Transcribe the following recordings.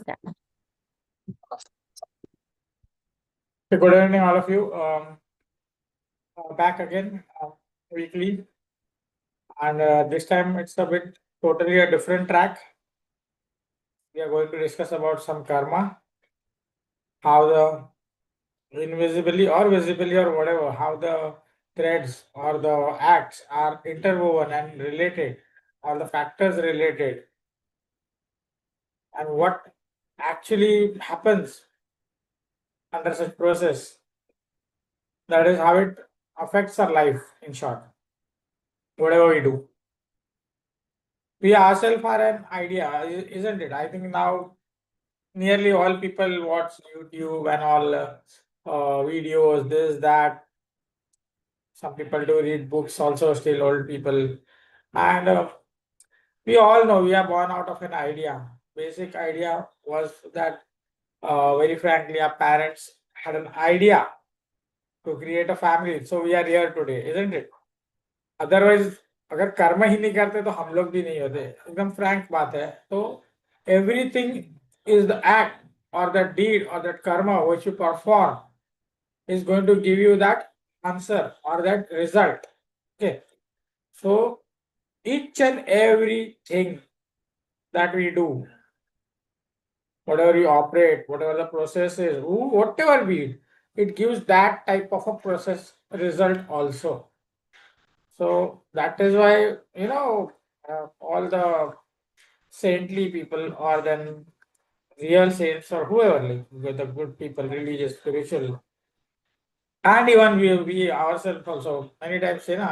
Yeah. Good evening, all of you. Back again weekly, and this time it's a bit totally a different track. We are going to discuss about some karma, how the invisibly or visibly or whatever, how the threads or the acts are interwoven and related, or the factors related, and what actually happens under such process. That is how it affects our life, in short, whatever we do. We ourselves are an idea, isn't it? I think now nearly all people watch YouTube and all videos, this, that. Some people do read books, also still old people. And we all know we are born out of an idea. Basic idea was that, very frankly, our parents had an idea to create a family. So we are here today, isn't it? Otherwise अगर कर्म ही नहीं करते तो हम लोग भी नहीं होते एकदम फ्रैंक बात है तो everything is the act or the deed or that karma which you perform is going to give you that answer or that result. Okay, so each and everything that we do, whatever you operate, whatever the process is, whatever be it, it gives that type of a process result also. So that is why, all the saintly people or then real saints or whoever, like with the good people, religious, spiritual, and even we ourselves also many times say ना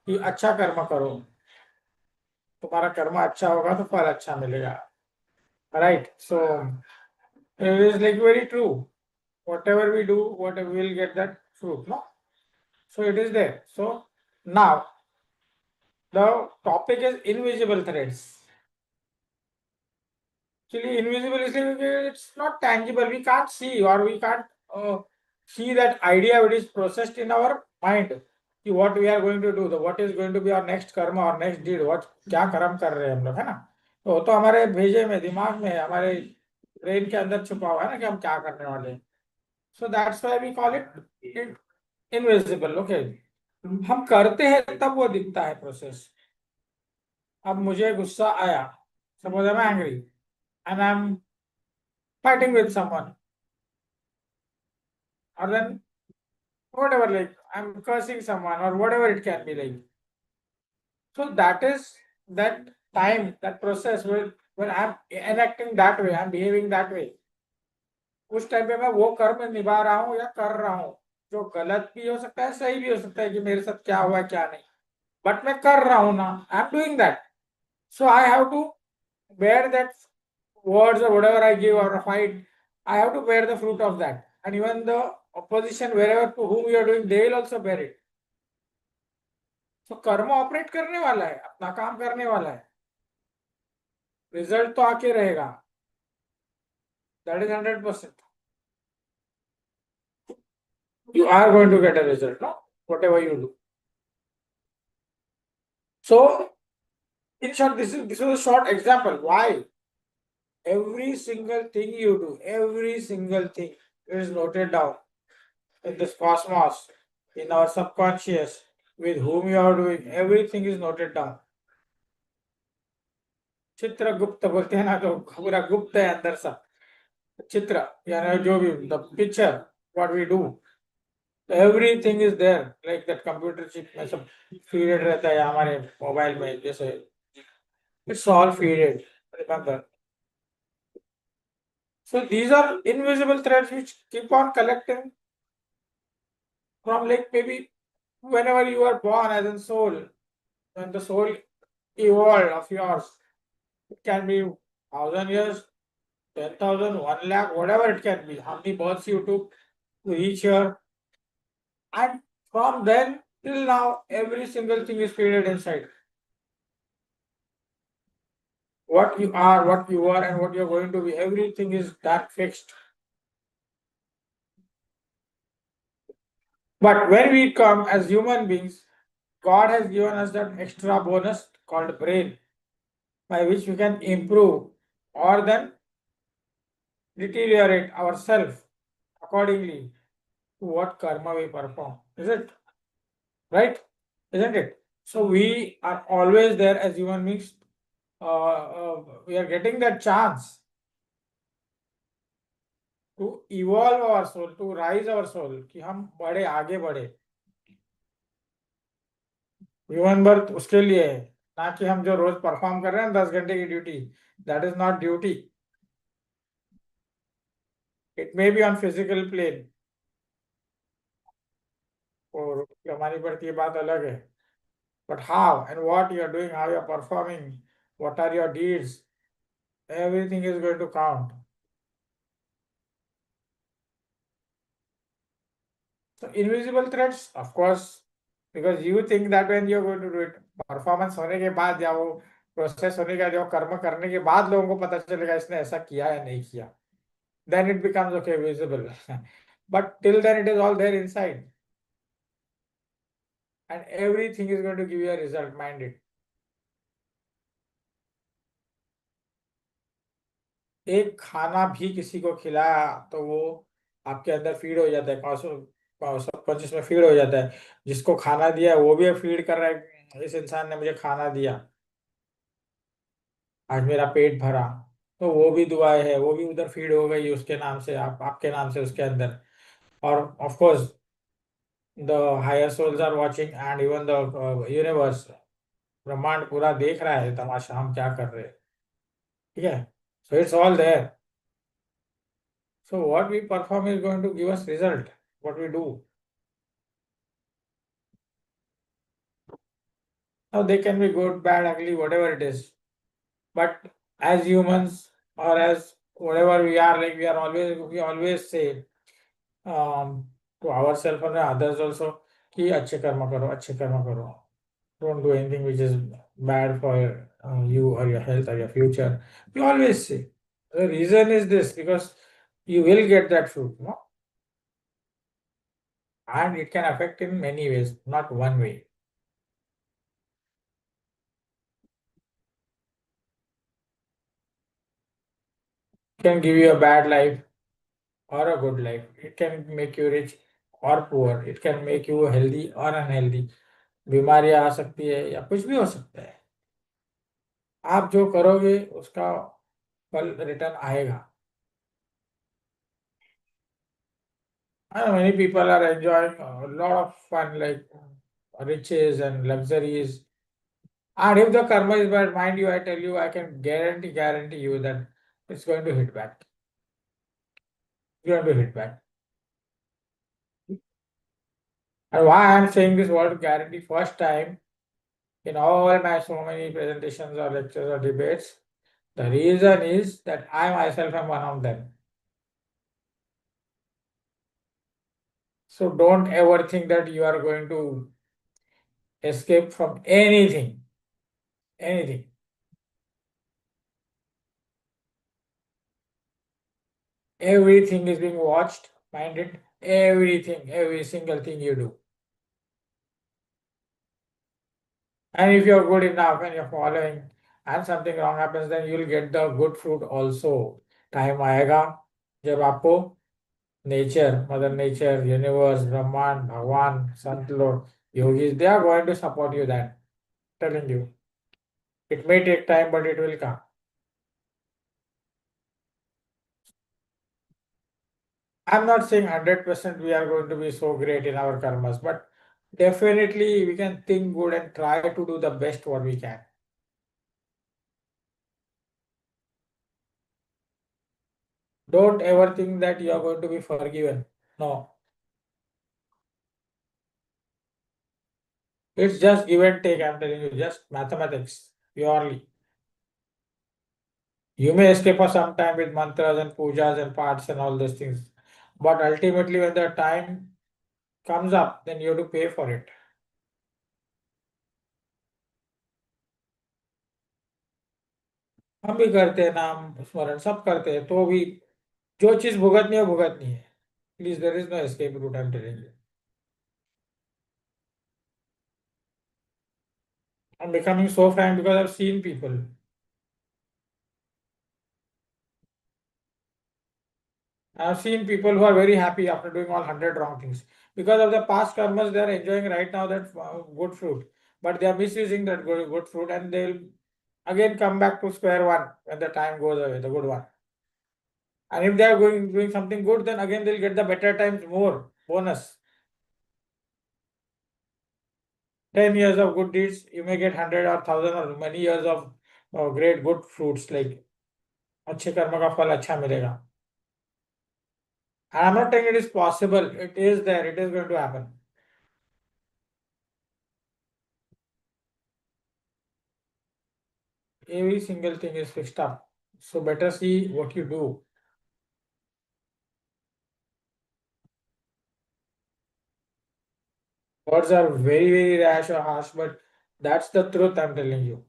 कि अच्छा कर्म करो, तुम्हारा कर्म अच्छा होगा तो फल अच्छा मिलेगा, right? So it is like very true. Whatever we do, whatever we will get that fruit, no? So it is there. So now the topic is invisible threads. Actually, invisible is like it's not tangible. We can't see or we can't see that idea which is processed in our mind. कि what we are going to do, the what is going to be our next karma or next deed, what क्या कर्म कर रहे हैं हम लोग, है ना? तो हमारे भेजे में, दिमाग में, हमारे ब्रेन के अंदर छुपा हुआ है ना कि हम क्या करने वाले हैं. So that's why we call it invisible. Okay, हम करते हैं तब वो दिखता है प्रोसेस. अब मुझे गुस्सा आया, suppose I'm angry and I'm fighting with someone, or then whatever, like I'm cursing someone or whatever it can be like. So that is that time, that process when I'm enacting that way, I'm behaving that way. उस time पे मैं वो कर्म निभा रहा हूँ या कर रहा हूँ जो गलत भी हो सकता है, सही भी हो सकता है कि मेरे साथ क्या हुआ क्या नहीं, बट मैं कर रहा हूँ ना, I am doing that. So I have to bear that words or whatever I give or fight, I have to bear the fruit of that. And even the opposition, wherever to whom you are doing, they will also bear it. So कर्म operate करने वाला है, अपना काम करने वाला है, result तो आके रहेगा. That is 100%. You are going to get a result, no? Whatever you do. So, in short, this is a short example. Why? Every single thing you do, every single thing is noted down in this cosmos, in our subconscious, with whom you are doing, everything is noted down. Chitragupta बोलते हैं ना, तो पूरा गुप्त है अंदर सब. चित्र यानी जो भी the picture what we do, everything is there, like that computer chip में सब फीडेड रहता है हमारे मोबाइल में जैसे. It's all feeded, remember. So these are invisible threads which keep on collecting from, like, maybe whenever you are born as a soul, when the soul evolved of yours, it can be 1,000 years, 10,000, 1 lakh, whatever it can be, how many births you took to reach here. And from then till now, every single thing is faded inside. What you are, and what you're going to be, everything is that fixed. But when we come as human beings, God has given us that extra bonus called brain, by which we can improve or then deteriorate ourselves accordingly to what karma we perform. Is it right? Isn't it? So we are always there as human beings. We are getting that chance to evolve our soul, to rise our soul, कि हम बढ़े आगे बढ़े. Human birth उसके लिए है, ना कि हम जो रोज परफॉर्म कर रहे हैं 10 घंटे की duty. That is not duty. It may be on physical plane. और हमारी पड़ती है बात अलग है. But how and what you are doing, how you are performing, what are your deeds, everything is going to count. So invisible threats, of course, because you think that when you're going to do it, performance होने के बाद या वो process होने का जो कर्म करने के बाद लोगों को पता चलेगा इसने ऐसा किया या नहीं किया. Then it becomes okay visible. But till then it is all there inside. And everything is going to give you a result, mind it. एक खाना भी किसी को खिलाया तो वो आपके अंदर फीड हो जाता है, सबकॉन्शियस में फीड हो जाता है. जिसको खाना दिया है वो भी फीड कर रहा है, इस इंसान ने मुझे खाना दिया, आज मेरा पेट भरा. तो वो भी दुआएं है, वो भी उधर फीड हो गई उसके नाम से, आपके नाम से उसके अंदर. और of course the higher souls are watching and even the universe, ब्रह्मांड पूरा देख रहा है तमाशा हम क्या कर रहे हैं. ठीक है. So it's all there. So what we perform is going to give us result. What we do. Now they can be good, bad, ugly, whatever it is. But as humans or as whatever we are, like we always say to ourselves and others also कि अच्छे कर्म करो, अच्छे कर्म करो. Don't do anything which is bad for you or your health or your future. We always say. The reason is this, because you will get that fruit, no? And it can affect in many ways, not one way. It can give you a bad life or a good life. It can make you rich or poor. It can make you healthy or unhealthy. बीमारियां आ सकती है या कुछ भी हो सकता है. आप जो करोगे उसका फल रिटर्न आएगा. Many people are enjoying a lot of fun, like riches and luxuries. And if the karma is bad, mind you, I tell you, I can guarantee you that it's going to hit back. It's going to hit back. And why I'm saying this word guarantee first time in all my so many presentations or lectures or debates, the reason is that I myself am one of them. So don't ever think that you are going to escape from anything. Anything. Everything is being watched, mind it. Everything, every single thing you do. And if you're good enough and you're following and something wrong happens, then you'll get the good fruit also. Time आएगा जब आपको nature, mother nature, universe, Brahman, Bhagwan, Sant Lord, yogis, they are going to support you that. Telling you. It may take time, but it will come. I'm not saying 100% we are going to be so great in our karmas, but definitely we can think good and try to do the best what we can. Don't ever think that you are going to be forgiven. No. It's just give and take, I'm telling you, just mathematics, purely. You may escape for some time with mantras and pujas and parts and all those things. But ultimately, when the time comes up, then you have to pay for it. हम भी करते हैं नाम स्मरण, सब करते हैं, तो भी जो चीज भुगतनी है भुगतनी है. Please, there is no escape route, I am telling you. I'm becoming so frank because I've seen people. I've seen people who are very happy after doing all 100 wrong things. Because of the past karmas, they are enjoying right now that good fruit. But they are misusing that good fruit, and they'll again come back to square one when the time goes away, the good one. And if they are going doing something good, then again they'll get the better times more bonus. 10 years of good deeds, you may get 100 or 1000 or many years of great good fruits like अच्छे कर्म का फल अच्छा मिलेगा. And I'm not saying it is possible. It is there. It is going to happen. Every single thing is fixed up. So better see what you do. Words are very, very rash or harsh, but that's the truth I'm telling you.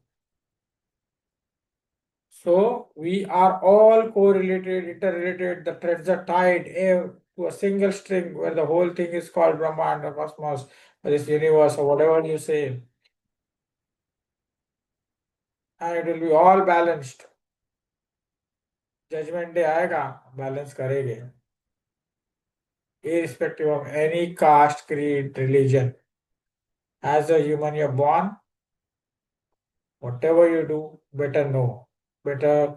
So we are all correlated, interrelated. The threads are tied to a single string where the whole thing is called Brahman or cosmos or this universe or whatever you say. And it will be all balanced. Judgment day आएगा, balance करेंगे. Irrespective of any caste, creed, religion. As a human, you're born. Whatever you do, better know. Better,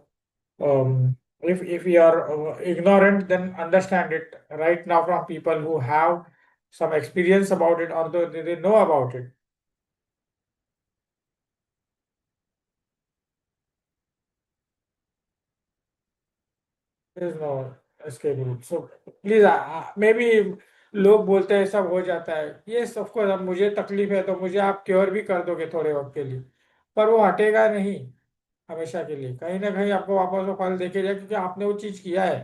if you are ignorant, then understand it right now from people who have some experience about it, or they know about it. There is no escape route. So please, maybe लोग बोलते हैं सब हो जाता है. Yes, of course. अब मुझे तकलीफ है तो मुझे आप क्योर भी कर दोगे थोड़े वक्त के लिए, पर वो हटेगा नहीं हमेशा के लिए. कहीं ना कहीं आपको वापस वो फल देके जाए क्योंकि आपने वो चीज किया है.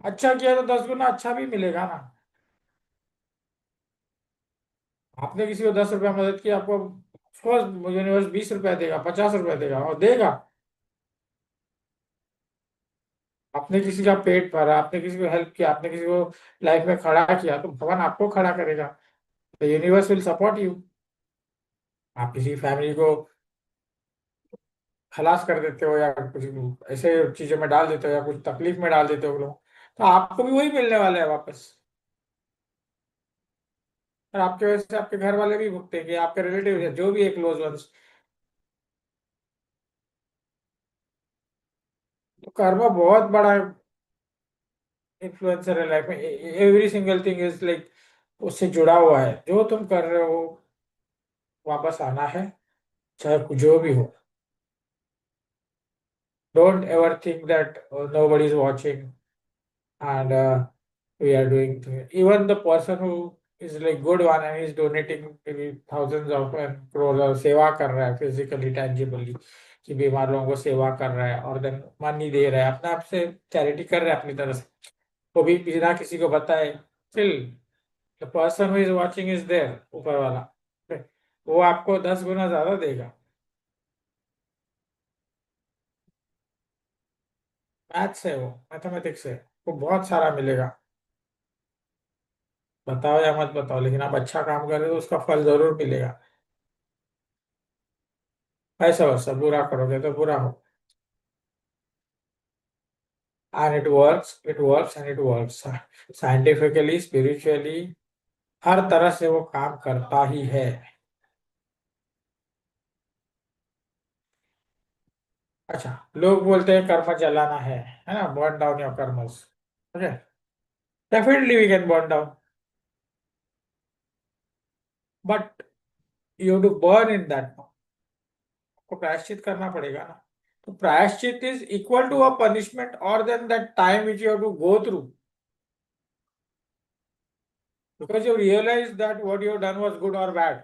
अच्छा किया तो 10 गुना अच्छा भी मिलेगा ना. आपने किसी को 10 रुपया मदद की, आपको ऑफकोर्स यूनिवर्स 20 रुपया देगा, 50 रुपया देगा और देगा. आपने किसी का पेट भरा, आपने किसी को हेल्प किया, आपने किसी को लाइफ में खड़ा किया, तो भगवान आपको खड़ा करेगा. The universe will support you. आप किसी फैमिली को खलास कर देते हो या कुछ ऐसे चीजों में डाल देते हो या कुछ तकलीफ में डाल देते हो लोग, तो आपको भी वही मिलने वाला है वापस. और आपके वजह से आपके घर वाले भी भुगतेंगे, आपके रिलेटिव जो भी है क्लोज वंस. तो कर्म बहुत बड़ा इन्फ्लुएंसर है लाइफ में. Every single thing is like उससे जुड़ा हुआ है. जो तुम कर रहे हो वापस आना है, चाहे जो भी हो. Don't ever think that nobody is watching and we are doing even the person who is like good one and is donating maybe thousands of and crores और सेवा कर रहा है फिजिकली टेंजिबली कि बीमार लोगों को सेवा कर रहा है और देन मनी दे रहा है, अपने आप से चैरिटी कर रहा है अपनी तरफ से, वो भी बिना किसी को बताए. Still the person who is watching is there, ऊपर वाला वो आपको 10 गुना ज्यादा देगा. मैथ्स है वो, मैथमेटिक्स है. वो बहुत सारा मिलेगा. बताओ या मत बताओ, लेकिन आप अच्छा काम कर रहे हो तो उसका फल जरूर मिलेगा. ऐसा वैसा बुरा करोगे तो बुरा हो. And it works, it works and it works scientifically, spiritually, हर तरह से वो काम करता ही है. अच्छा, लोग बोलते हैं कर्म जलाना है ना, burn down your karmas. Okay, definitely we can burn down, but you have to burn in that. आपको प्रायश्चित करना पड़ेगा ना. तो प्रायश्चित is equal to a punishment और then that time which you have to go through, because you realize that what you have done was good or bad,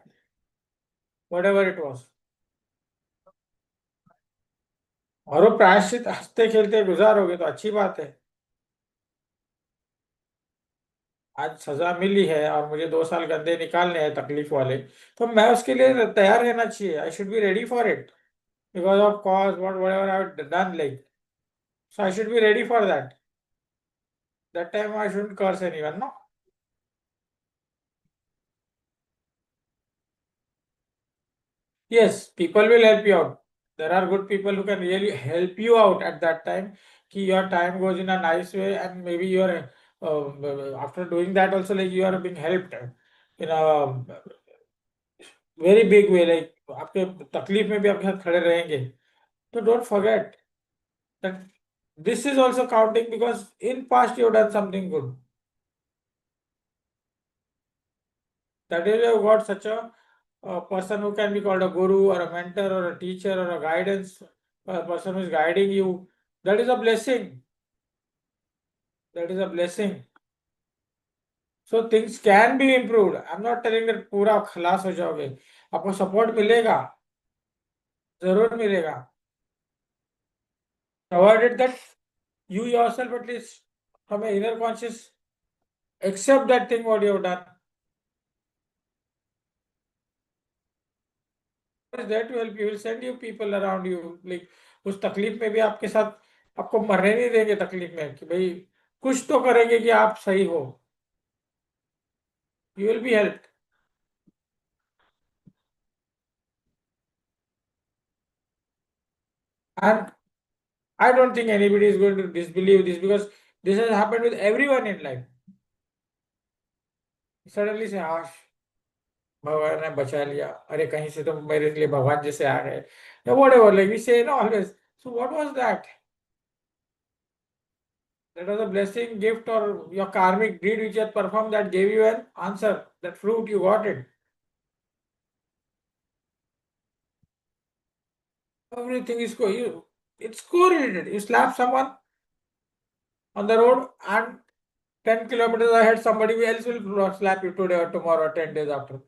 whatever it was. और वो प्रायश्चित हंसते खेलते गुजारोगे तो अच्छी बात है. आज सजा मिली है और मुझे 2 साल गंदे निकालने हैं तकलीफ वाले, तो मैं उसके लिए तैयार रहना चाहिए. I should be ready for it because of cause whatever I have done, like, so I should be ready for that. That time I shouldn't curse anyone, no. Yes, people will help you out. there are good people who can really help you out at that time. Ki your time goes in a nice way, and maybe you are after doing that also, like, you are being helped in a very big way, like आपके तकलीफ में भी आपके साथ खड़े रहेंगे. So don't forget that this is also counting, because in past you have done something good. That is why you got such a person who can be called a guru or a mentor or a teacher or a guidance, a person who is guiding you. That is a blessing. That is a blessing. So things can be improved. I'm not telling that पूरा खलास हो जाओगे. आपको support मिलेगा, जरूर मिलेगा. Provided that you yourself, at least from your inner conscious, accept that thing what you have done. Is there to help you. Will send you people around you. Like उस तकलीफ में भी आपके साथ, आपको मरने नहीं देंगे तकलीफ में, कि भाई कुछ तो करेंगे कि आप सही हो. You will be helped. And I don't think anybody is going to disbelieve this, because this has happened with everyone in life. Suddenly say, "Ash, भगवान ने बचा लिया. अरे कहीं से तो मेरे लिए भगवान जैसे आ गए." Whatever, like we say, no, always. So what was that? That was a blessing, gift, or your karmic deed which you had performed that gave you an answer. That fruit, you got it. Everything is it's correlated. You slap someone on the road, and 10 kilometers ahead somebody else will slap you today or tomorrow or 10 days after.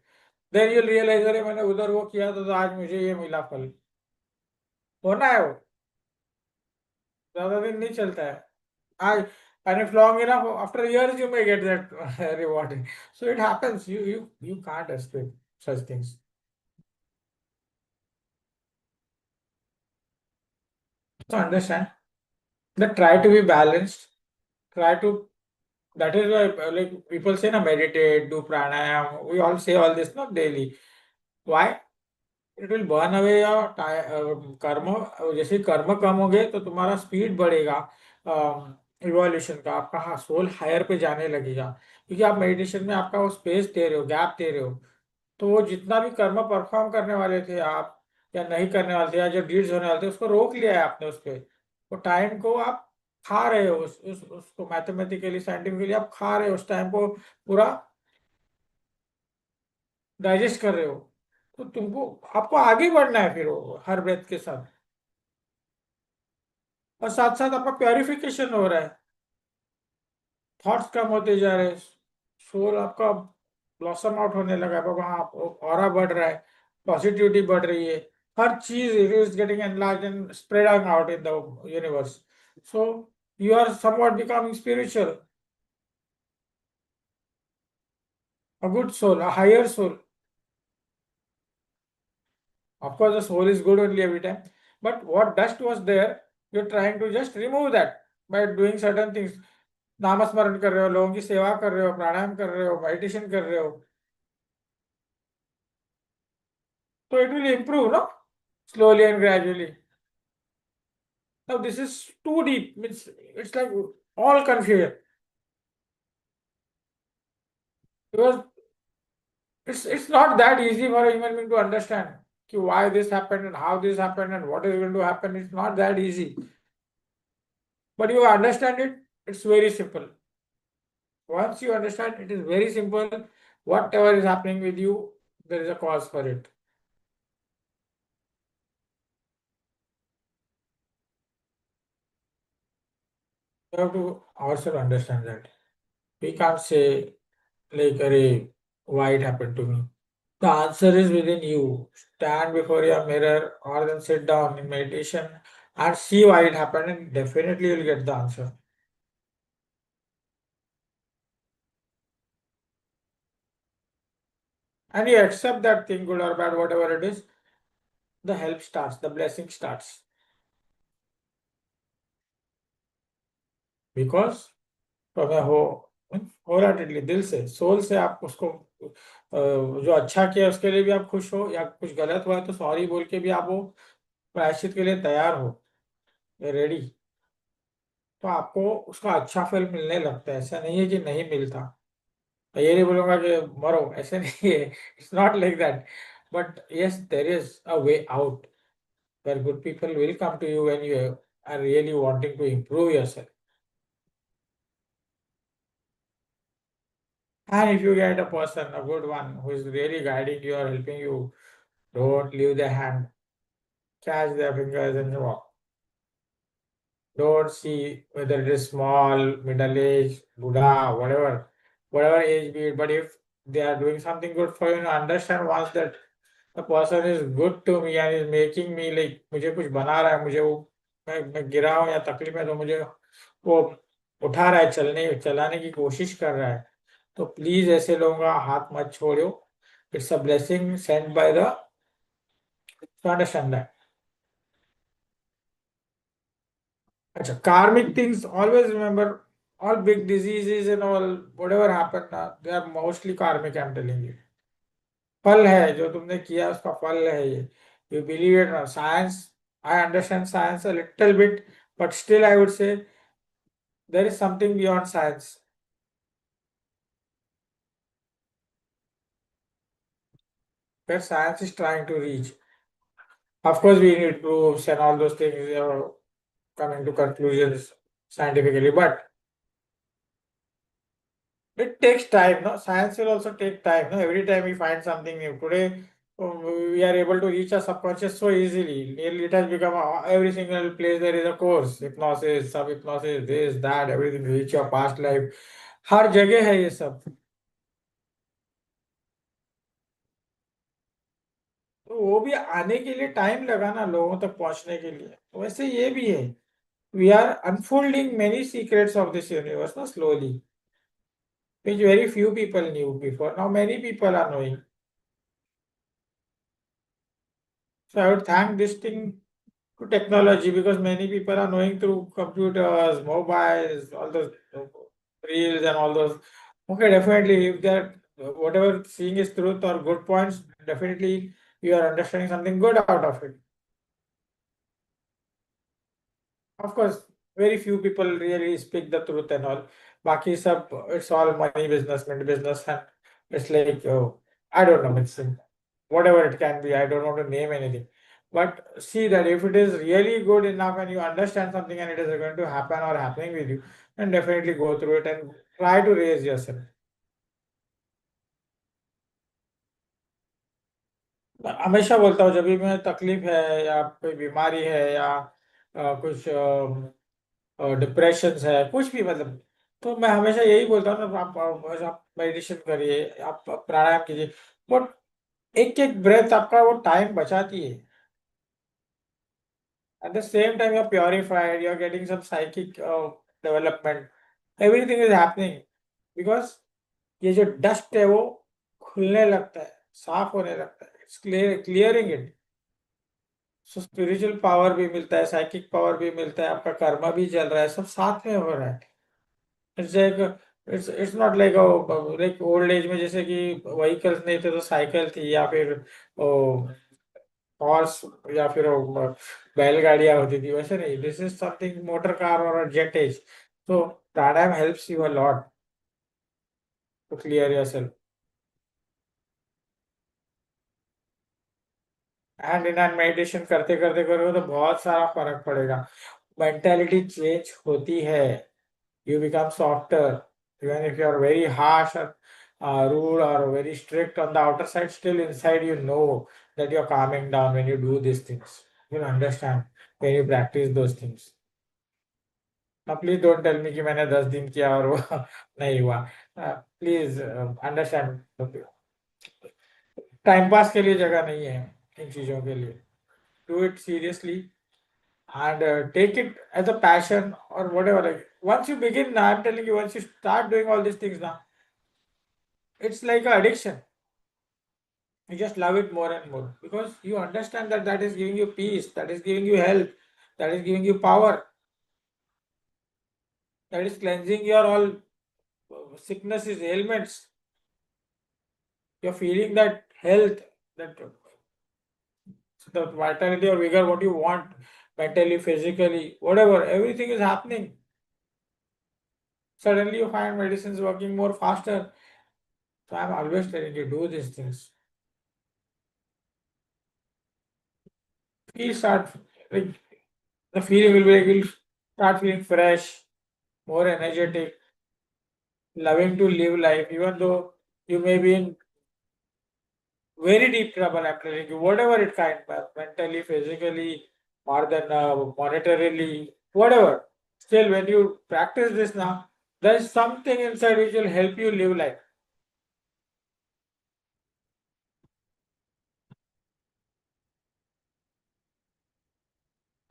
Then you'll realize, अरे मैंने उधर वो किया था तो आज मुझे ये मिला फल. होना है वो, ज्यादा दिन नहीं चलता है. आज, and if long enough, after years you may get that reward. So it happens. You can't escape such things. So understand that, try to be balanced. Try to, that is why, like people say, na, meditate, do pranayam. We all say all this, not daily. Why? It will burn away your कर्म. जैसे कर्म कम हो गए तो तुम्हारा speed बढ़ेगा evolution का. आपका हाँ सोल हायर पे जाने लगेगा, क्योंकि आप मेडिटेशन में आपका वो स्पेस दे रहे हो, गैप दे रहे हो. तो वो जितना भी कर्म परफॉर्म करने वाले थे आप, या नहीं करने वाले थे, या जो डीड्स होने वाले थे, उसको रोक लिया है आपने उस पे. वो टाइम को आप खा रहे हो, उसको मैथमेटिकली साइंटिफिकली आप खा रहे हो, उस टाइम को पूरा डाइजेस्ट कर रहे हो. तो तुमको, आपको आगे बढ़ना है फिर वो हर ब्रेथ के साथ. और साथ साथ आपका प्योरिफिकेशन हो रहा है. थॉट्स कम होते जा रहे हैं. सोल आपका ब्लॉसम आउट होने लगा है. वहां ऑरा बढ़ रहा है, पॉजिटिविटी बढ़ रही है. हर चीज it is getting enlarge and spreading out in the universe. So you are somewhat becoming spiritual, a good soul, a higher soul. Of course, the soul is good only every time. But what dust was there, you're trying to just remove that by doing certain things. नामस्मरण कर रहे हो, लोगों की सेवा कर रहे हो, प्राणायाम कर रहे हो, मेडिटेशन कर रहे हो. So it will improve, no? Slowly and gradually. Now this is too deep. It's like all confusion. Because it's not that easy for a human being to understand why this happened and how this happened and what is going to happen. It's not that easy. But you understand it, it's very simple. Once you understand, it is very simple. Whatever is happening with you, there is a cause for it. You have to also understand that. We can't say, like, "Arey, why it happened to me?" The answer is within you. Stand before your mirror or then sit down in meditation and see why it happened, and definitely you'll get the answer. And you accept that thing, good or bad, whatever it is, the help starts, the blessing starts. Because from a wholeheartedly, दिल से, soul से आप उसको जो अच्छा किया उसके लिए भी आप खुश हो, या कुछ गलत हुआ है तो सॉरी बोल के भी आप वो प्रायश्चित के लिए तैयार हो, रेडी, तो आपको उसका अच्छा फल मिलने लगता है। ऐसा नहीं है कि नहीं मिलता। मैं ये नहीं बोलूंगा कि मरो, ऐसे नहीं है, it's not like that. But yes, there is a way out where good people will come to you when you are really wanting to improve yourself. And if you get a person, a good one, who is really guiding you or helping you, don't leave their hand, catch their fingers and walk. Don't see whether it is small, middle age, Buddha, whatever age be it. But if they are doing something good for you, understand once that the person is good to me and is making me like मुझे कुछ बना रहा है, मुझे वो मैं गिरा हूँ या तकलीफ में तो मुझे वो उठा रहा है, चलाने की कोशिश कर रहा है, तो प्लीज ऐसे लोगों का हाथ मत छोड़ो। It's a blessing send by the, understand that. अच्छा, karmic things, always remember, all big diseases and all, whatever happened, they are mostly karmic, I'm telling you. फल है जो तुमने किया, उसका फल है ये। You believe it or not. Science, I understand science a little bit, but still I would say there is something beyond science where science is trying to reach. Of course, we need proofs and all those things, coming to conclusions scientifically, but it takes time, no? Science will also take time, no? Every time we find something new. Today, we are able to reach our subconscious so easily. Nearly it has become every single place there is a course. Hypnosis, sub-hypnosis, this, that, everything. Reach your past life. हर जगह है ये सब। तो वो भी आने के लिए टाइम लगा ना, लोगों तक पहुंचने के लिए। तो वैसे ये भी है। We are unfolding many secrets of this universe, no, slowly, which very few people knew before. Now many people are knowing. So I would thank this thing to technology because many people are knowing through computers, mobiles, all those reels and all those. Okay, definitely, if they're whatever seeing is truth or good points, definitely you are understanding something good out of it. Of course, very few people really speak the truth and all. Baki sab, it's all money business, business, and it's like, I don't know, it's whatever it can be. I don't want to name anything. But see that if it is really good enough and you understand something and it is going to happen or happening with you, then definitely go through it and try to raise yourself. हमेशा बोलता हूँ जब भी मैं तकलीफ है या कोई बीमारी है या कुछ डिप्रेशन है, कुछ भी मतलब, तो मैं हमेशा यही बोलता हूँ ना, आप मेडिटेशन करिए, आप प्राणायाम कीजिए, बट एक एक ब्रेथ आपका वो टाइम बचाती है। At the same time, you're purified, you're getting some psychic development. Everything is happening because ये जो डस्ट है वो खुलने लगता है, साफ होने लगता है, it's clearing it. So spiritual power भी मिलता है, साइकिक पावर भी मिलता है, आपका कर्मा भी चल रहा है, सब साथ में हो रहा है। It's like, it's not like like old age में जैसे कि व्हीकल्स नहीं थे तो साइकिल थी या फिर हॉर्स या फिर वो बैलगाड़ियां होती थी, वैसे नहीं। This is something motor car और जेट एज। तो pranayama helps you a lot to clear yourself, and in and meditation करते करते करोगे तो बहुत सारा फर्क पड़ेगा। मेंटालिटी चेंज होती है, you become softer. Even if you are very harsh or rude or very strict on the outer side, still inside you know that you're calming down when you do these things. You'll understand when you practice those things. Now, please don't tell me कि मैंने 10 दिन किया और वो नहीं हुआ। Please understand, time pass के लिए जगह नहीं है इन चीजों के लिए। Do it seriously and take it as a passion or whatever. Like once you begin, I'm telling you, once you start doing all these things now, it's like an addiction. You just love it more and more because you understand that that is giving you peace, that is giving you health, that is giving you power, that is cleansing your all sicknesses, ailments. You're feeling that health, that So the vitality or vigor, what you want mentally, physically, whatever, everything is happening. Suddenly you find medicines working more faster. So I'm always telling you, do these things. You start like the feeling will be like you'll start feeling fresh, more energetic, loving to live life, even though you may be in very deep trouble. I'm telling you, whatever it kind, mentally, physically, more than monetarily, whatever. Still, when you practice this now, there's something inside which will help you live life.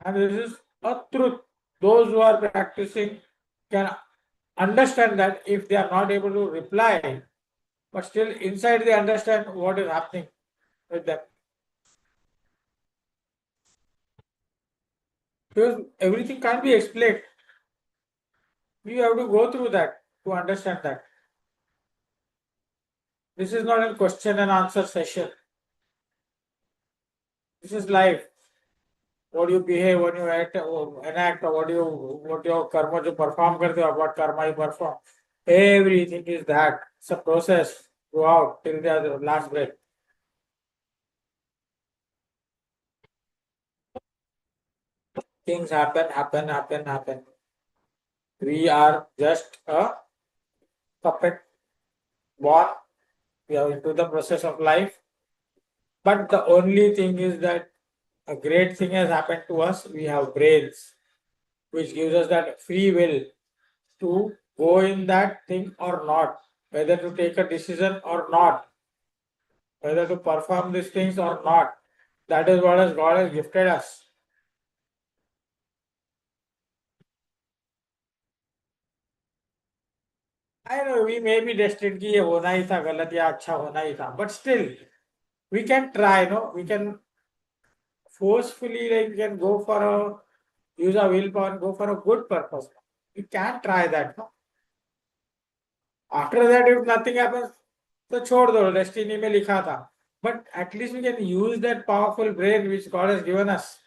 And this is a truth. Those who are practicing can understand that if they are not able to reply, but still inside they understand what is happening with them. Because everything can't be explained. You have to go through that to understand that. This is not a question and answer session. This is life. What you behave, when you act, or enact, or what your karma you perform karte ho, what karma you perform. Everything is that. It's a process throughout till the last breath. Things happen. We are just a puppet born. We are into the process of life. But the only thing is that a great thing has happened to us. We have brains, which gives us that free will to go in that thing or not, whether to take a decision or not, whether to perform these things or not. That is what has God has gifted us. I know we may be destined कि ये होना ही था गलत या अच्छा होना ही था, but still we can try, no? We can forcefully like we can go for a use our willpower and go for a good purpose. We can try that, no? After that, if nothing happens, तो छोड़ दो destiny में लिखा था. But at least we can use that powerful brain which God has given us.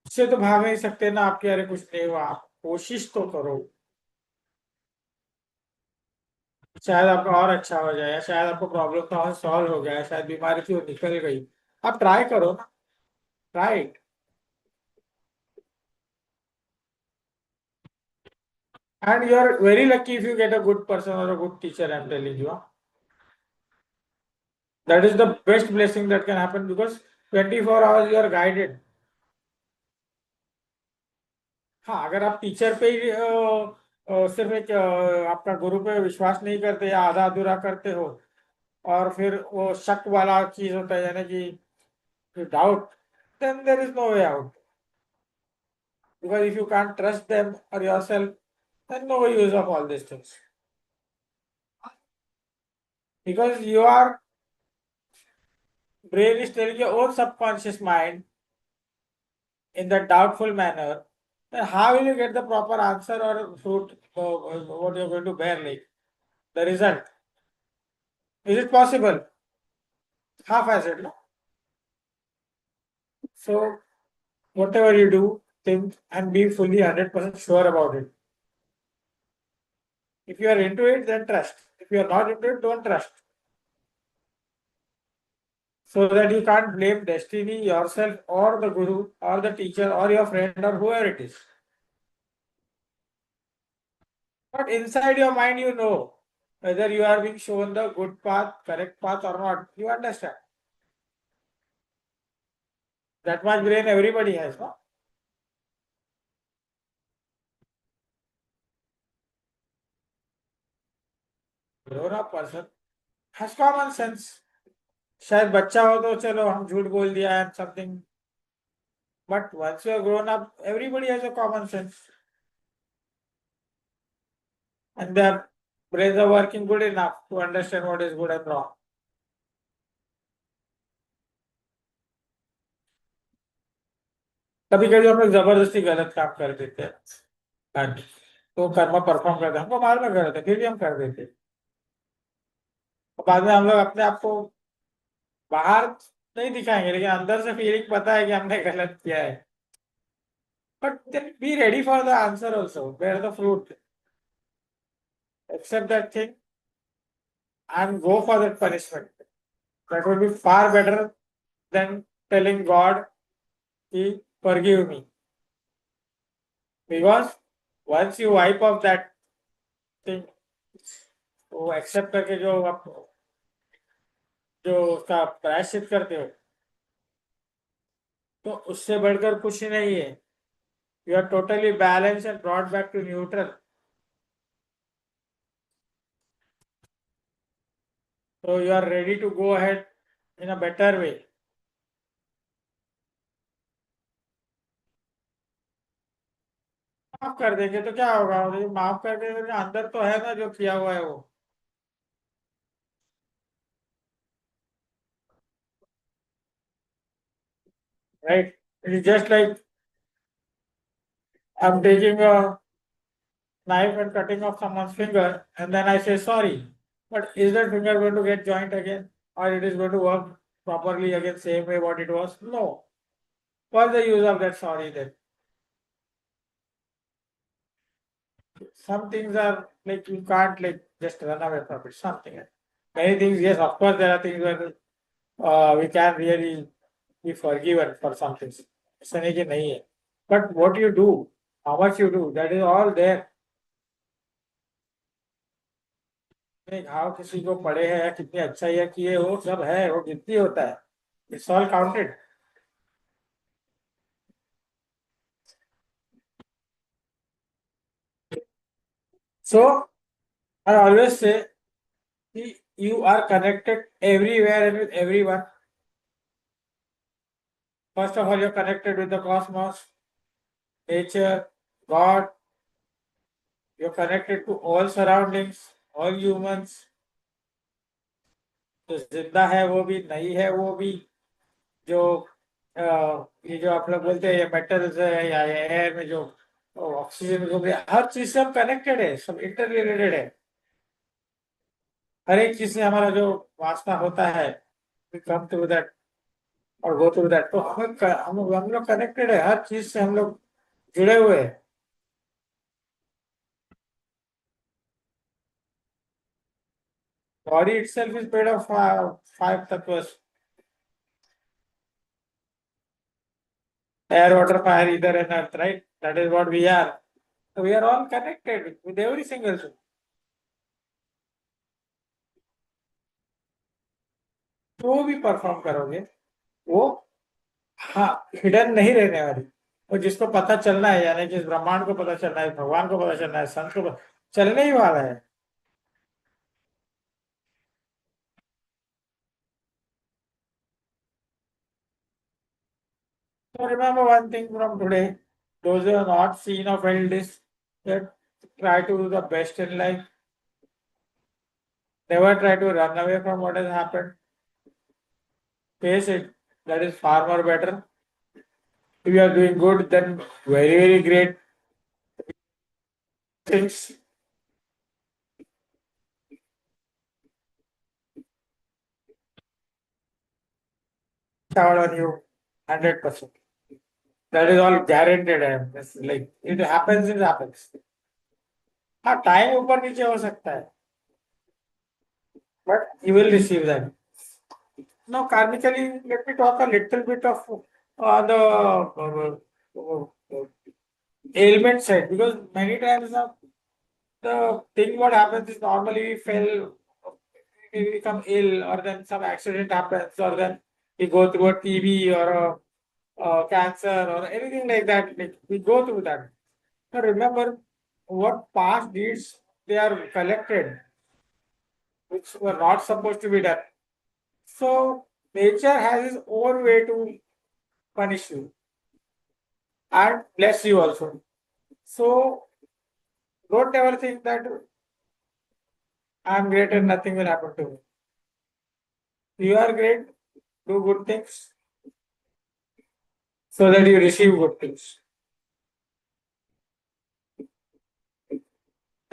इससे तो भाग नहीं सकते ना आपके, अरे कुछ नहीं हुआ, आप कोशिश तो करो. शायद आपका और अच्छा हो जाए, शायद आपको प्रॉब्लम था और सॉल्व हो गया, शायद बीमारी थी वो निकल गई. आप ट्राई करो ना. Try it. And you are very lucky if you get a good person और a good teacher. I am telling you, that is the best blessing that can happen because 24 hours you are guided. हाँ, अगर आप teacher पे ही सिर्फ एक आपका गुरु पे विश्वास नहीं करते या आधा अधूरा करते हो, और फिर वो शक वाला चीज होता है यानी कि doubt, then there is no way out. Because if you can't trust them or yourself, then no use of all these things. Because your brain is telling your own subconscious mind in that doubtful manner, then how will you get the proper answer or fruit, what you're going to bear, like the result? Is it possible? Half-assed, no? So, whatever you do, think and be fully 100% sure about it. If you are into it, then trust. If you are not into it, don't trust. So that you can't blame destiny, yourself, or the guru, or the teacher, or your friend, or whoever it is. But inside your mind, you know whether you are being shown the good path, correct path, or not. You understand. That much brain everybody has, no? Grown up person has common sense. शायद बच्चा हो तो चलो हम झूठ बोल दिया and something. But once you are grown up, everybody has a common sense. And their brains are working good enough to understand what is good and wrong. कभी कभी हम लोग जबरदस्ती गलत काम कर देते हैं. हाँ जी. तो कर्म परफॉर्म करते हैं, हमको मालूम है गलत है, फिर भी हम कर देते हैं. बाद में हम लोग अपने आप को बाहर नहीं दिखाएंगे, लेकिन अंदर से फीलिंग पता है कि हमने गलत किया है. But then be ready for the answer also, bear the fruit, accept that thing and go for that punishment. That would be far better than telling God, He forgive me. Because once you wipe off that thing, वो accept करके जो आप जो उसका प्रायश्चित करते हो, तो उससे बढ़कर कुछ नहीं है. You are totally balance and brought back to neutral. So you are ready to go ahead in a better way. माफ कर देंगे तो क्या होगा, माफ कर देंगे तो अंदर तो है ना जो किया हुआ है वो. Right? It is just like I'm taking a knife and cutting off someone's finger, and then I say sorry. But is that finger going to get joint again? Or it is going to work properly again, same way what it was? No. What's the use of that sorry then? Some things are like you can't like just run away from it. Something. Many things, yes, of course, there are things where we can really be forgiven for some things. ऐसा नहीं कि नहीं है. But what you do, how much you do, that is all there. घाव किसी को पड़े हैं या कितनी अच्छाइयाँ किए हो, सब है, वो गिनती होता है. It's all counted. So I always say you are connected everywhere and with everyone. First of all, you're connected with the cosmos, nature, God. You're connected to all surroundings, all humans. जो जिंदा है वो भी, नहीं है वो भी, जो ये जो आप लोग बोलते हैं ये मेटल्स है या एयर में जो ऑक्सीजन हो गया, हर चीज से हम कनेक्टेड है, सब इंटर रिलेटेड है. हर एक चीज से हमारा जो वास्ता होता है, कम थ्रू दैट और गो थ्रू दैट, तो हम लोग कनेक्टेड है, हर चीज से हम लोग जुड़े हुए हैं. Body itself is made of five tattvas: air, water, fire, ether, and earth. Right? That is what we are. So we are all connected with every single thing. जो भी परफॉर्म करोगे वो, हाँ, हिडन नहीं रहने वाली. वो जिसको पता चलना है, यानी कि इस ब्रह्मांड को पता चलना है, भगवान को पता चलना है, संत को चलने ही वाला है. So remember one thing from today: those who have not seen or felt this, that try to do the best in life. Never try to run away from what has happened. Face it. That is far more better. If you are doing good, then very, very great things showered on you 100%. That is all guaranteed. It's like it happens, it happens. हाँ, time ऊपर नीचे हो सकता है, but you will receive that. Now, karmically, let me talk a little bit of the ailment side, because many times the thing what happens is normally we fail, we become ill, or then some accident happens, or then we go through a TB or cancer or anything like that. Like we go through that. Now remember what past deeds they are collected, which were not supposed to be done. So nature has its own way to punish you and bless you also. So don't ever think that I'm great and nothing will happen to me. You are great, do good things so that you receive good things.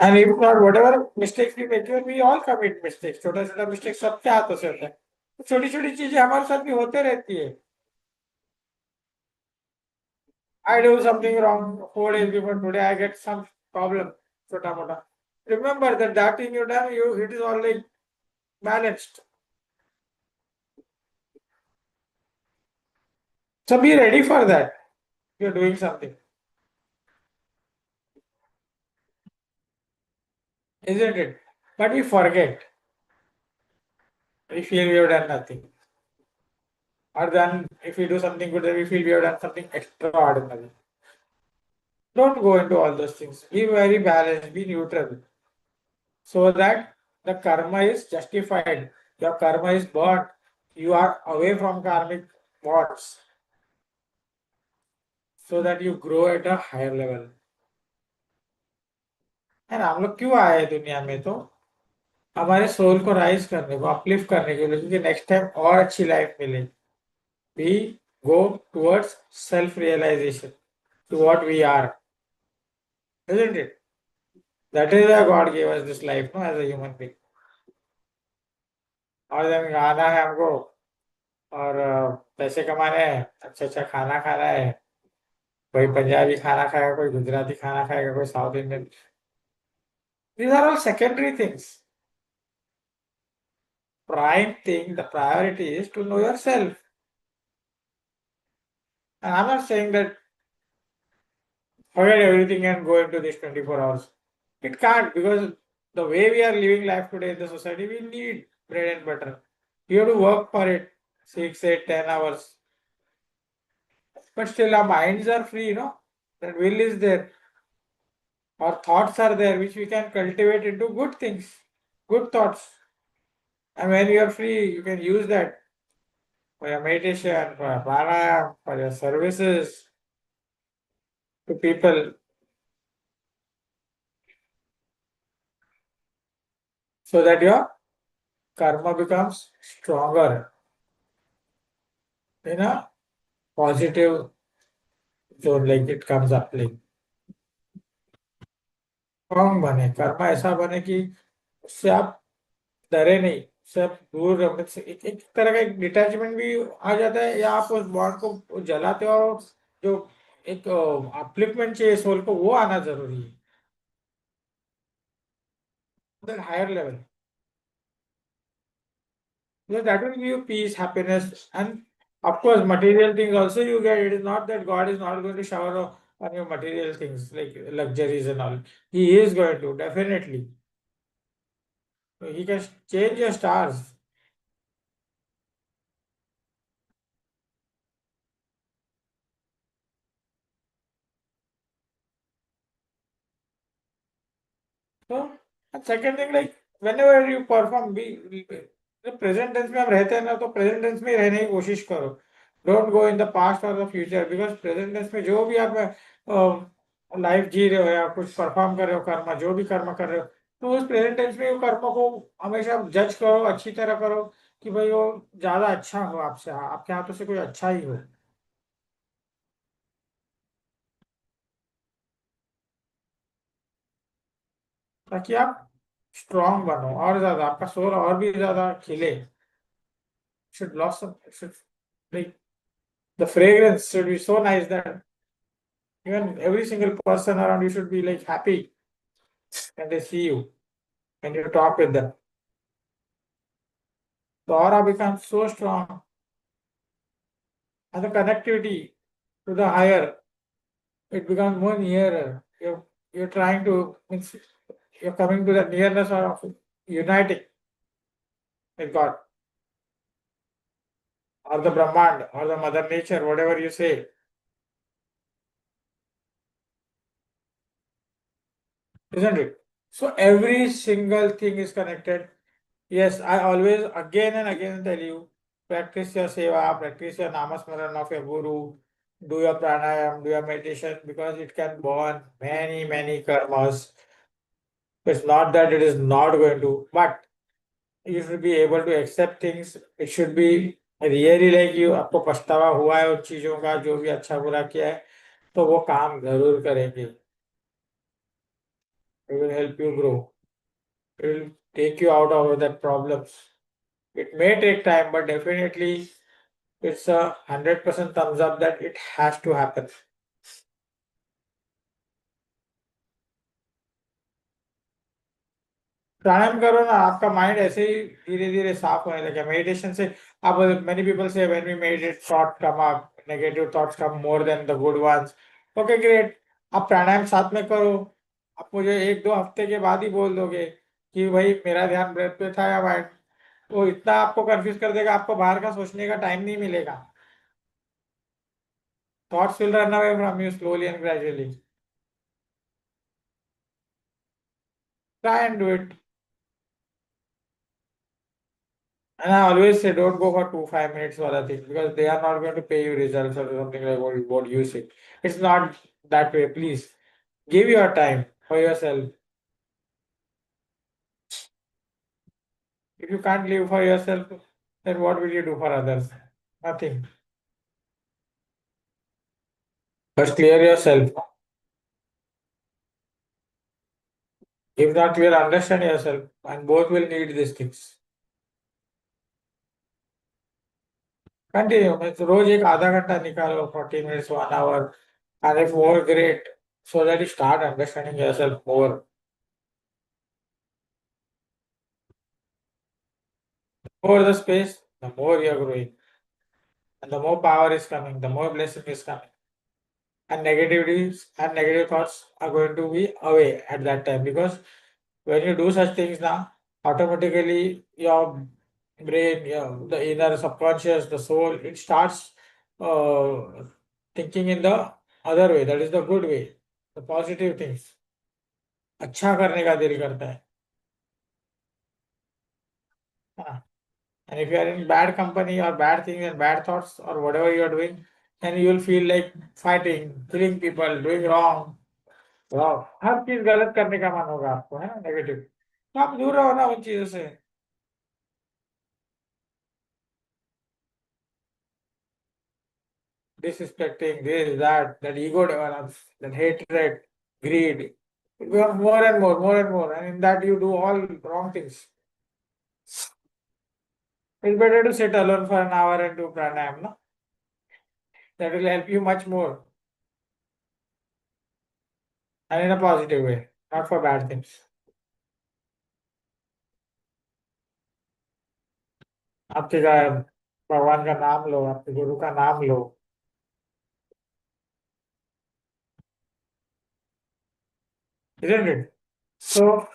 And if not, whatever mistakes we make, we all commit mistakes. छोटा छोटा mistake सबके हाथों से होता है. छोटी छोटी चीजें हमारे साथ भी होते रहती है. I do something wrong 4 days before today, I get some problem. छोटा मोटा. Remember that thing you done, it is all like balanced. So be ready for that. You're doing something, isn't it? But we forget. We feel we have done nothing. Or then if we do something good, then we feel we have done something extraordinary. Don't go into all those things. Be very balanced, be neutral, so that the karma is justified. Your karma is burnt. You are away from karmic thoughts, so that you grow at a higher level. है ना. हम लोग क्यों आए हैं दुनिया में? तो हमारे सोल को राइज करने को, अपलिफ्ट करने के लिए, क्योंकि नेक्स्ट टाइम और अच्छी लाइफ मिले. We go towards self realisation, to what we are, isn't it? That is why God gave us this life, no, as a human being. और जब गाना है हमको, और पैसे कमाने हैं, अच्छा अच्छा खाना खाना है. कोई पंजाबी खाना खाएगा, कोई गुजराती खाना खाएगा, कोई south Indian. These are all secondary things. Prime thing, the priority is to know yourself. And I'm not saying that forget everything and go into this 24 hours. It can't, because the way we are living life today in the society, we need bread and butter. You have to work for it 6, 8, 10 hours. But still, our minds are free, That will is there. Our thoughts are there, which we can cultivate into good things, good thoughts. And when you are free, you can use that for your meditation, for your pranayam, for your services to people, so that your karma becomes stronger in a positive zone, like it comes up. Like strong बने, कर्मा ऐसा बने कि उससे आप डरे नहीं, उससे आप दूर रहो. एक तरह का एक डिटैचमेंट भी आ जाता है, या आप उस बॉन्ड को जलाते हो. और जो एक अपलिफ्टमेंट चाहिए सोल को, वो आना जरूरी है. That higher level, because that will give you peace, happiness, and of course material things also you get. It is not that God is not going to shower on your material things like luxuries and all. He is going to, definitely. He can change your stars. So, and second thing, like whenever you perform, be the present tense में हम रहते हैं ना, तो present tense में ही रहने की कोशिश करो. Don't go in the past or the future, because present tense में जो भी आप लाइफ जी रहे हो या कुछ परफॉर्म कर रहे हो, कर्म जो भी कर्म कर रहे हो, तो उस प्रेजेंट टेंस में वो कर्म को हमेशा जज करो, अच्छी तरह करो, कि भाई वो ज्यादा अच्छा हो आपसे, आपके हाथों से कोई अच्छा ही हो. ताकि आप स्ट्रांग बनो, और ज्यादा आपका सोल और भी ज्यादा खिले. Should blossom. It should, like, the fragrance should be so nice that even every single person around you should be like happy when they see you, when you talk with them. The aura becomes so strong, and the connectivity to the higher, it becomes more nearer. You're trying to, means you're coming to the nearness of uniting with God, or the Brahmand, or the Mother Nature, whatever you say, isn't it? So every single thing is connected. Yes, I always again and again tell you, practice your seva, practice your namasmaran of your guru, do your pranayam, do your meditation, because it can burn many, many karmas. It's not that it is not going to, but you should be able to accept things. It should be really like you, आपको पछतावा हुआ है उन चीजों का, जो भी अच्छा बुरा किया है, तो वो काम जरूर करेंगे. It will help you grow. It will take you out of that problems. It may take time, but definitely it's a 100% thumbs up that it has to happen. प्राणायाम करो ना, आपका माइंड ऐसे ही धीरे धीरे साफ होने लगेगा मेडिटेशन से. अब many people say when we meditate thought come up, negative thoughts come more than the good ones. Okay, great. आप प्राणायाम साथ में करो. आप मुझे 1-2 हफ्ते के बाद ही बोल दोगे कि भाई मेरा ध्यान ब्रेथ पे था या माइंड. वो इतना आपको कंफ्यूज कर देगा, आपको बाहर का सोचने का टाइम नहीं मिलेगा. Thoughts will run away from you slowly and gradually. Try and do it. And I always say don't go for 2 5 minutes for the thing because they are not going to pay you results or something like what you say. It's not that way. Please give your time for yourself. If you can't live for yourself, then what will you do for others? Nothing. First clear yourself. If not clear, understand yourself, and both will need these things. Continue. means रोज एक आधा घंटा निकालो, 40 minutes, 1 hour, and if more great, so that you start understanding yourself more. More the space, the more you are growing. And the more power is coming, the more blessing is coming. And negativities and negative thoughts are going to be away at that time because when you do such things now, automatically your brain, the inner subconscious, the soul, it starts uh, thinking in the other way. That is the good way, the positive things. अच्छा करने का दिल करता है. हाँ. And if you are in bad company or bad things and bad thoughts or whatever you are doing, then you will feel like fighting, killing people, doing wrong. वाह! हर चीज़ गलत करने का मन होगा आपको, है ना? नेगेटिव. तो आप दूर रहो ना उन चीज़ों से. Disrespecting this, that ego develops, that hatred, greed. It becomes more and more, more and more, and in that you do all wrong things. It's better to sit alone for an hour and do pranayam, no? That will help you much more, and in a positive way, not for bad things. आपके का भगवान का नाम लो, आपके गुरु का नाम लो. Isn't it? So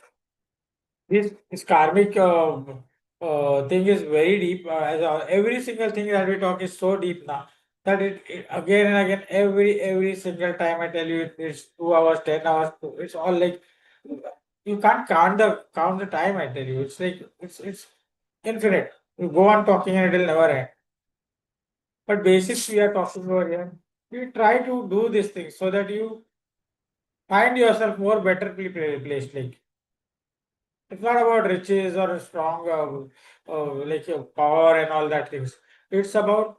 this karmic thing is very deep. Every single thing that we talk is so deep now that it again and again every single time I tell you it's 2 hours, 10 hours. It's all like you can't count the time. I tell you, it's like it's infinite. You go on talking and it'll never end. But basics we are talking over here. We try to do these things so that you find yourself more better placed. Like it's not about riches or a strong like power and all that things. It's about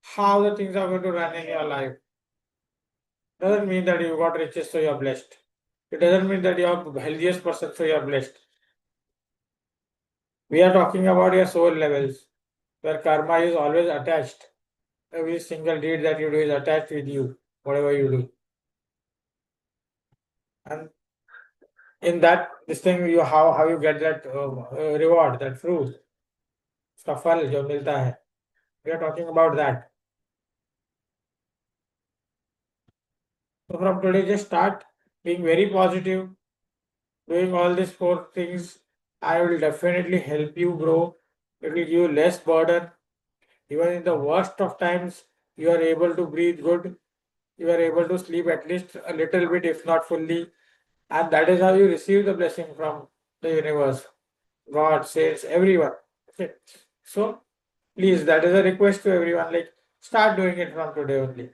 how the things are going to run in your life. Doesn't mean that you got riches so you're blessed. It doesn't mean that you're the healthiest person so you're blessed. We are talking about your soul levels where karma is always attached. Every single deed that you do is attached with you, whatever you do. And in that this thing you how you get that reward, that fruit, उसका फल जो मिलता है. We are talking about that. So from today, just start being very positive, doing all these 4 things. I will definitely help you grow. It will give you less burden. Even in the worst of times, you are able to breathe good. You are able to sleep at least a little bit, if not fully. And that is how you receive the blessing from the universe, God, saints, everyone. Okay. So please, that is a request to everyone. Like start doing it from today only.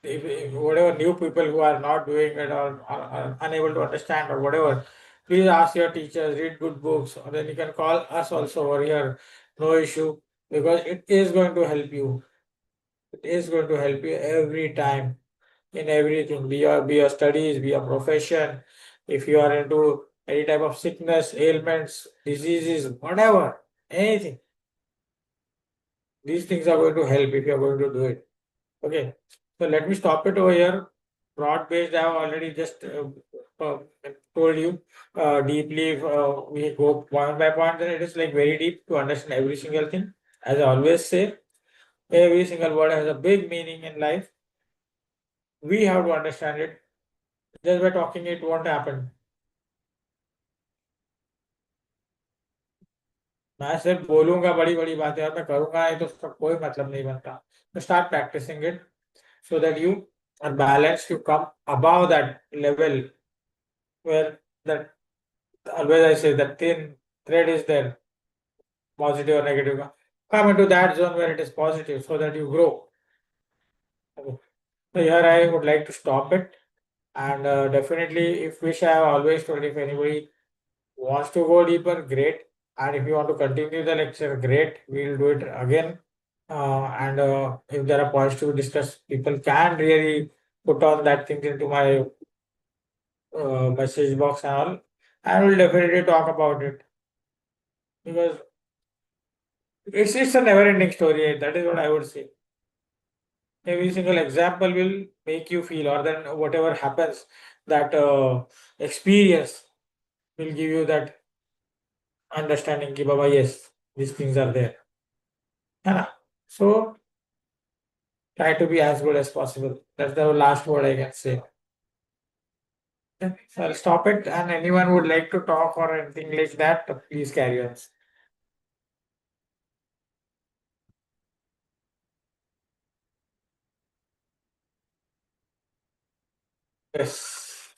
If whatever new people who are not doing it or are unable to understand or whatever, please ask your teachers, read good books, or then you can call us also over here. No issue, because it is going to help you. It is going to help you every time in everything. Be your studies, be your profession, if you are into any type of sickness, ailments, diseases, whatever, anything, these things are going to help if you are going to do it. Okay, so let me stop it over here. Broad based, I have already just uh, told you deeply. We go point by point, then it is like very deep to understand every single thing. As I always say, every single word has a big meaning in life. We have to understand it. Just by talking, it won't happen. मैं सिर्फ बोलूंगा बड़ी बड़ी बातें और मैं करूंगा नहीं तो उसका कोई मतलब नहीं बनता. So start practicing it so that you are balanced. You come above that level where that always I say that thin thread is there, positive or negative. Come into that zone where it is positive so that you grow. Okay. So here I would like to stop it. And definitely, if wish I have always told, if anybody wants to go deeper, great. And if you want to continue the lecture, great. We'll do it again. And if there are points to discuss, people can really put on that thing into my message box and all. And we'll definitely talk about it because it's a never-ending story. That is what I would say. Every single example will make you feel, or then whatever happens, that experience will give you that understanding. Ki, Baba, yes, these things are there. है ना? So try to be as good as possible. That's the last word I can say. Okay, so I'll stop it. And anyone would like to talk or anything like that, please carry on. Yes,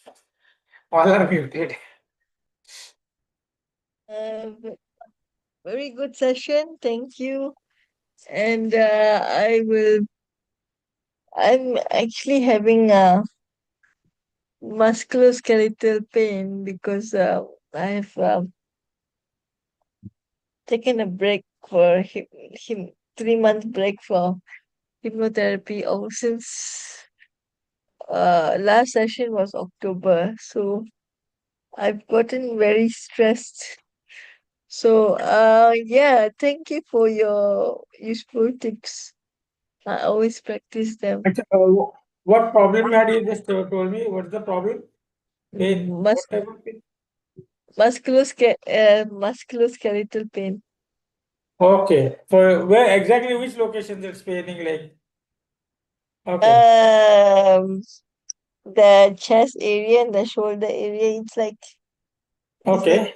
all are muted. V- Very good session. Thank you. And I'm actually having a musculoskeletal pain because I've taken a break for 3 month break for hypnotherapy. Oh, since last session was October, so I've gotten very stressed. So yeah, thank you for your useful tips. I always practice them. What problem had you just told me? What's the problem? Pain. Mus- What type of pain? musculoskeletal pain. Okay. So where exactly which locations it's paining like? Okay. Um, the chest area and the shoulder area. It's like Okay.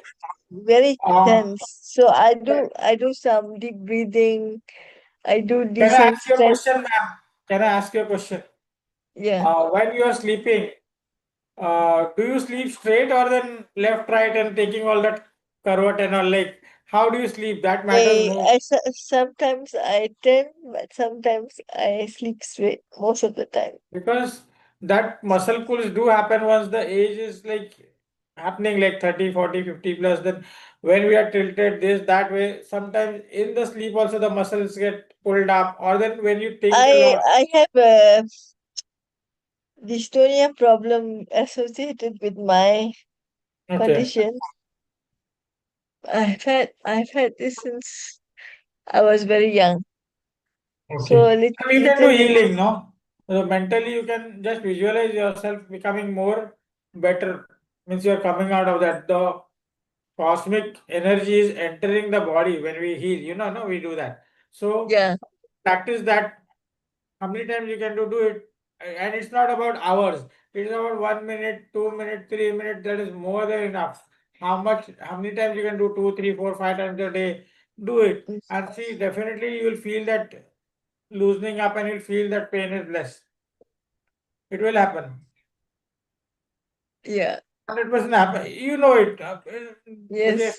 very Uh, tense. So I do some deep breathing. I do can I decent ask you a stretch. question, ma'am? Can I ask you a question? Yeah. When you are sleeping, do you sleep straight or then left, right, and taking all that curvat and all? Like, how do you sleep? That matters more Sometimes I turn, but sometimes I sleep straight most of the time. because that muscle pulls do happen once the age is like happening like 30, 40, 50 plus. Then when we are tilted this that way, sometimes in the sleep also the muscles get pulled up, or then when you think a I lot. I have a dystonia problem associated with my Okay. condition. I've had this since I was very young. Okay. So And you can do literally, healing, no? So mentally, you can just visualize yourself becoming more better. Means you're coming out of that. The cosmic energy is entering the body when we heal. You know, no, we do that. So yeah, practice that. How many times you can do it? And it's not about hours. It's about 1 minute, 2 minutes, 3 minutes. That is more than enough. How much? How many times you can do? Two, three, four, 5 times a day. Do it and see. Definitely, you will feel that loosening up and you'll feel that pain is less. It will happen. yeah, 100% happen. You know it. मुझे yes,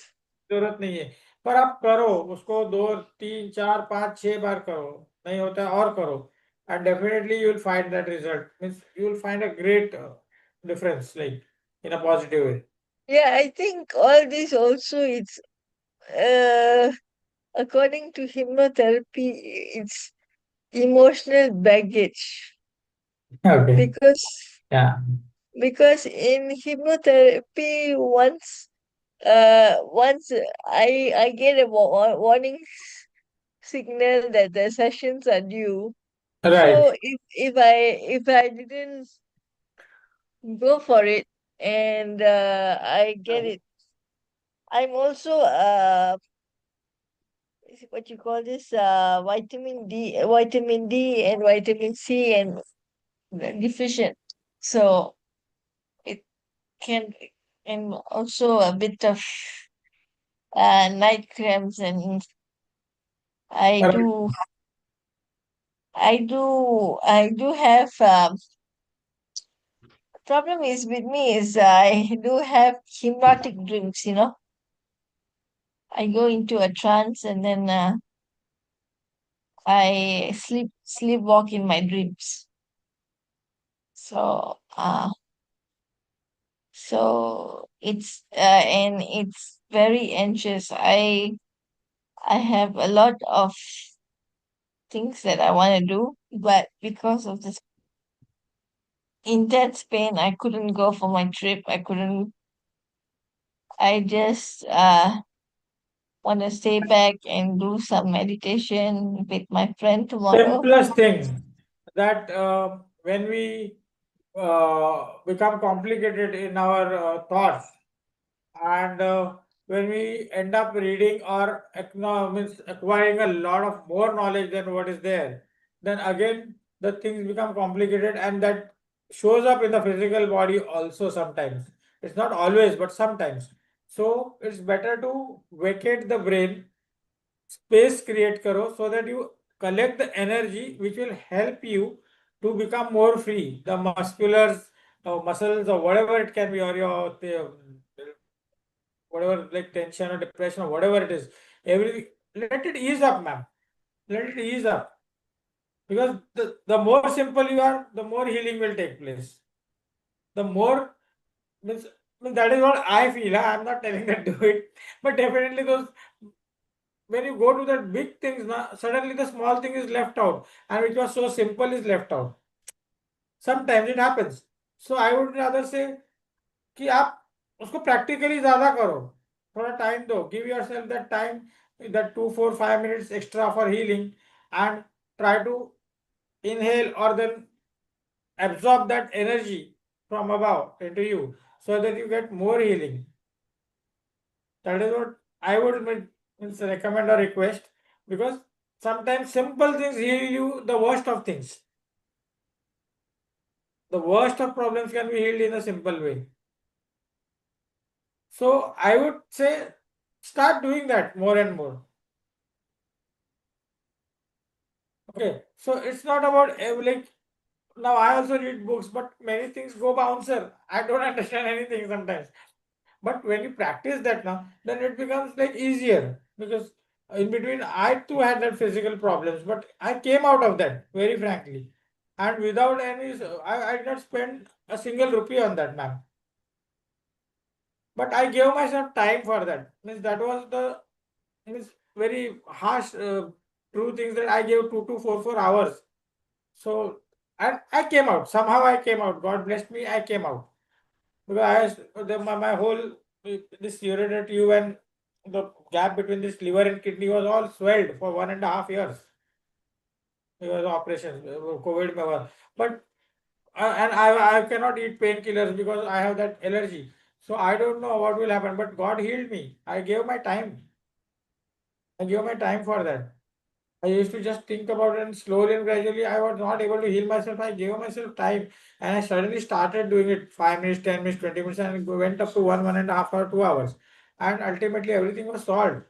जरूरत नहीं है पर आप करो उसको 2 3 4 5 6 बार करो नहीं होता है और करो and definitely you will find that result means you will find a great difference like in a positive way. yeah. I think all this also it's uh according to hypnotherapy, it's emotional baggage Okay. because Yeah. because in hypnotherapy, once I get a warning signal that the sessions are due. Right. So if I didn't go for it and I get it, I'm also what you call this vitamin D and vitamin C and deficient. So it can, and also a bit of night cramps, and I Correct. do I do have problem is with me is I do have hypnotic dreams, I go into a trance and then I sleepwalk in my dreams. So it's very anxious. I have a lot of things that I want to do, but because of this intense pain, I couldn't go for my trip. I just want to stay back and do some meditation with my friend tomorrow. Simplest thing that when we become complicated in our thoughts, and when we end up reading or means acquiring a lot of more knowledge than what is there, then again the things become complicated, and that shows up in the physical body also sometimes. It's not always, but sometimes. So it's better to vacate the brain, space create karo, so that you collect the energy which will help you to become more free. The musculars, muscles, or whatever it can be, or your whatever, like tension or depression or whatever it is, every let it ease up, ma'am. Let it ease up, because the more simple you are, the more healing will take place. The more means, that is what I feel. I'm not telling that do it, but definitely those, when you go to that big things now, suddenly the small thing is left out, and which was so simple is left out. Sometimes it happens. So I would rather say कि आप उसको practically ज़्यादा करो, थोड़ा time दो, give yourself that time, that 2 4 5 minutes extra for healing, and try to inhale or then absorb that energy from above into you, so that you get more healing. That is what I would means recommend or request, because sometimes simple things heal you the worst of things. The worst of problems can be healed in a simple way. So I would say start doing that more and more. Okay, so it's not about like, now I also read books, but many things go bouncer. I don't understand anything sometimes. But when you practice that now, then it becomes like easier, because in between I too had that physical problems, but I came out of that very frankly, and without any, I did not spend a single rupee on that, ma'am. But I gave myself time for that. Means that was the, means very harsh, true things, that I gave 2 to 4 hours. So and I came out somehow. I came out. God blessed me. I came out. Because my whole this urinary tube and the gap between this liver and kidney was all swelled for 1.5 years. It was operation, COVID mein was. But and I cannot eat painkillers because I have that allergy. So I don't know what will happen. But God healed me. I gave my time. I gave my time for that. I used to just think about it, and slowly and gradually I was not able to heal myself. I gave myself time, and I suddenly started doing it 5 minutes, 10 minutes, 20 minutes, and it went up to 1.5 hour, 2 hours. And ultimately everything was solved.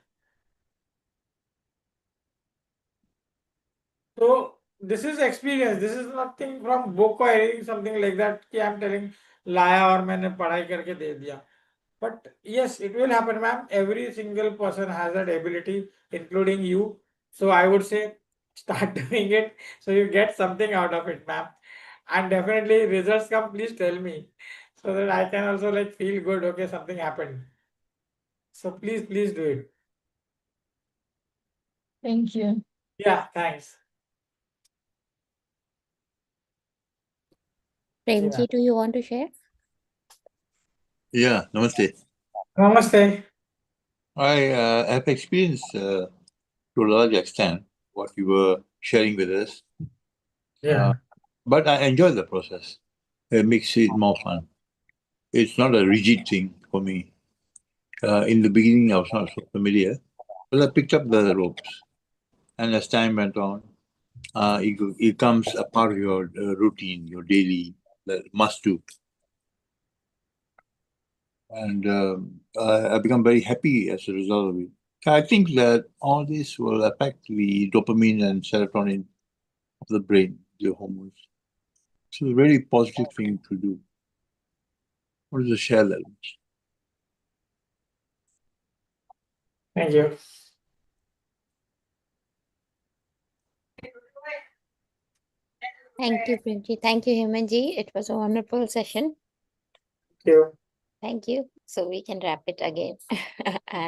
So this is experience. This is nothing from book or anything, something like that. कि I'm telling लाया और मैंने पढ़ाई करके दे दिया. But yes, it will happen, ma'am. Every single person has that ability, including you. So I would say start doing it so you get something out of it, ma'am. And definitely results come, please tell me, so that I can also like feel good. Okay, something happened. So please do it. Thank you. Yeah, thanks. Premji, Yeah. do you want to share? Yeah, namaste. Namaste. I have experienced to a large extent what you were sharing with us, uh, Yeah. but I enjoy the process. It makes it more fun. It's not a rigid thing for me. In the beginning, I was not so familiar, but I picked up the ropes, and as time went on, it becomes a part of your routine, your daily must do, and I become very happy as a result of it. I think that all this will affect the dopamine and serotonin of the brain, the hormones. So it's a very positive thing to do. What is the share that much? Thank you. Thank you, Premji. Thank you, Hemantji. It was a wonderful session. Thank you. Thank you. So we can wrap it again.